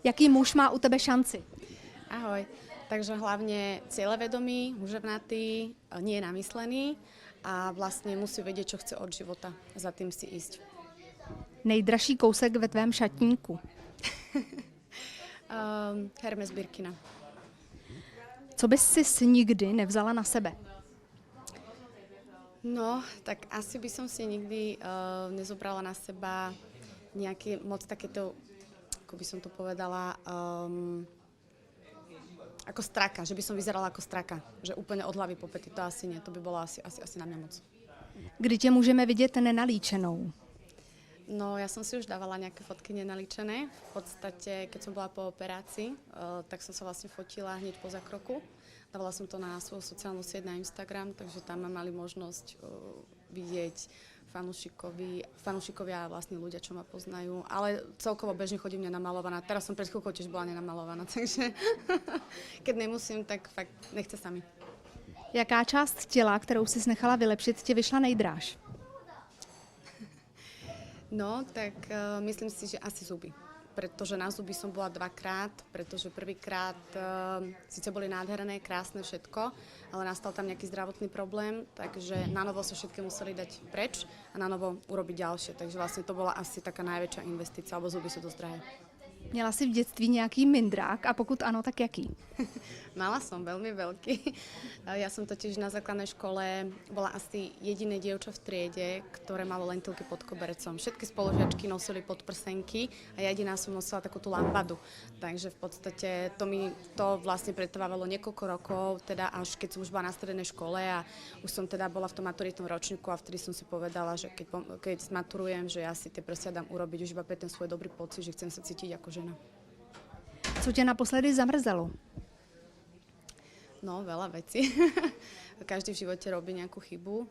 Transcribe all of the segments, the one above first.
Jaký muž má u tebe šanci? Ahoj. Takže hlavne cieľavedomý, húževnatý, nie je namyslený a vlastne musí vedieť, čo chce od života. Za tým si ísť. Nejdražší kousek ve tvém šatníku? Hermes Birkina. Co bys si nikdy nevzala na sebe? No, tak asi by som si nikdy nezobrala na seba nejaké moc takéto, ako by som to povedala, ako straka, že by som vyzerala ako straka. Že úplne od hlavy po pety, to asi nie, to by bolo asi na mňa moc. Kdy tě můžeme vidět nenalíčenou? No, ja som si už dávala nejaké fotky nenalíčené. V podstate, keď som bola po operácii, tak som sa vlastne fotila hneď po zákroku. Dávala som to na svoju sociálnu sieť na Instagram, takže tam mali možnosť vidieť fanúšikovia a vlastne ľudia, čo ma poznajú. Ale celkovo bežne chodím nenamalovaná. Teraz som pred chvíľkou tiež bola nenamalovaná, takže keď nemusím, tak fakt nechce sa mi. Jaká část těla, kterou jsi nechala vylepšit, tě vyšla nejdráž? No, tak myslím si, že asi zuby. Pretože na zuby som bola dvakrát, pretože prvýkrát síce boli nádherné, krásne všetko, ale nastal tam nejaký zdravotný problém, takže na novo sa všetky museli dať preč a na novo urobiť ďalšie. Takže vlastne to bola asi taká najväčšia investícia, lebo zuby sú dosť drahé. Měla jsi v dětství nějaký mindrák a pokud ano, tak jaký? Mala som veľmi veľký. Ja som totiž na základnej škole bola asi jediné dievča v triede, ktoré malo lentilky pod kobercom. Všetky spolužiačky nosili podprsenky a ja jediná som nosila takú tú lambadu. Takže v podstate to vlastne pretrvávalo niekoľko rokov, teda až keď som už bola na strednej škole a už som teda bola v tom maturitnom ročníku a vtedy som si povedala, že keď maturujem, že ja si tie prsia dám urobiť už iba pre ten svoj dobrý pocit, že chcem sa cítiť ako žena. Co tě naposledy zamrzelo? No, veľa vecí. Každý v živote robí nejakú chybu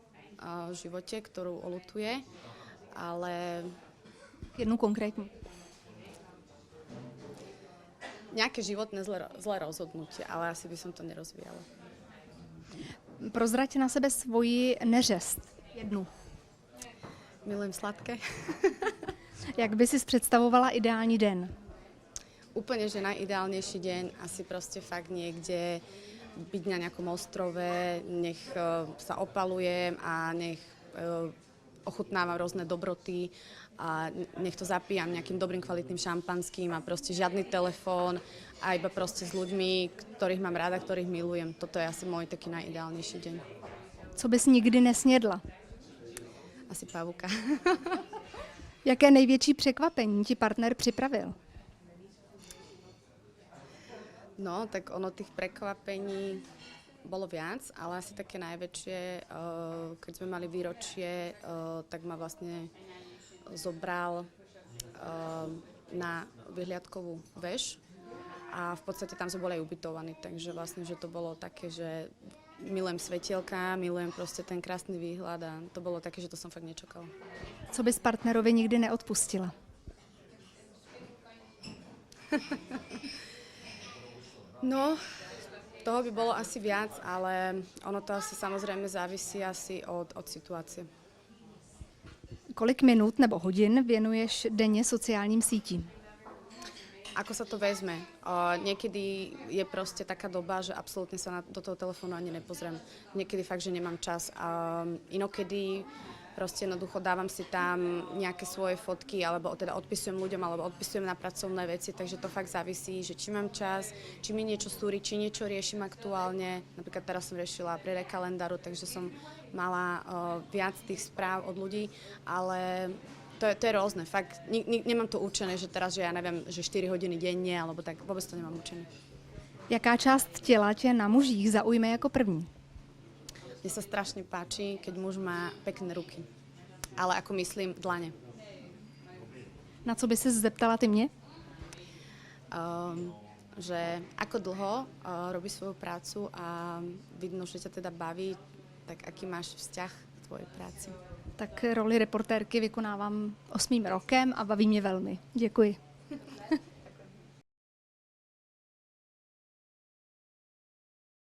v živote, ktorú oľutuje, ale Jednu konkrétní. nejaké životné zlé rozhodnutie, ale asi by som to nerozvíjala. Prozrať na sebe svoji neřest. Jednu. Milujem sladké. Jak by si představovala ideální den? Úplne, že najideálnejší deň asi proste fakt niekde byť na nejakom ostrove, nech sa opalujem a nech ochutnávam rôzne dobroty a nech to zapíjam nejakým dobrým kvalitným šampanským a proste žiadny telefón a iba proste s ľuďmi, ktorých mám ráda, ktorých milujem. Toto je asi môj taký najideálnejší deň. Co bys nikdy nesnědla? Asi pavúka. Jaké největší překvapení ti partner připravil? No, tak ono tých prekvapení bolo viac, ale asi také najväčšie, keď sme mali výročie, tak ma vlastne zobral na vyhliadkovú väž a v podstate tam sme boli aj ubytovaní, takže vlastne, že to bolo také, že milujem svetielka, milujem proste ten krásny výhľad a to bolo také, že to som fakt nečakala. Co bys partnerovi nikdy neodpustila? No, toho by bolo asi viac, ale ono to asi samozrejme závisí asi od situácie. Kolik minut nebo hodin věnuješ denně sociálním sítím? Ako sa to vezme? Niekedy je proste taká doba, že absolútne sa do toho telefónu ani nepozriem. Niekedy fakt, že nemám čas. Inokedy proste jednoducho dávam si tam nejaké svoje fotky, alebo teda odpisujem ľuďom, alebo odpisujem na pracovné veci, takže to fakt závisí, že či mám čas, či mi niečo stúri, či niečo riešim aktuálne. Napríklad teraz som riešila predaj kalendáru, takže som mala viac tých správ od ľudí, ale to je rôzne. Fakt, nemám to určené, že teraz, že ja neviem, že 4 hodiny denne, alebo tak, vôbec to nemám určené. Jaká část těla tě na mužích zaujme jako první? Mne sa strašne páči, keď muž má pekné ruky. Ale ako myslím, dlane. Na co by se zeptala ty mě? Že ako dlho robí svoju prácu a vidno, že ťa teda baví, tak aký máš vzťah k tvojej práci. Tak roli reportérky vykonávám 8. rokem a baví mě velmi. Děkuji.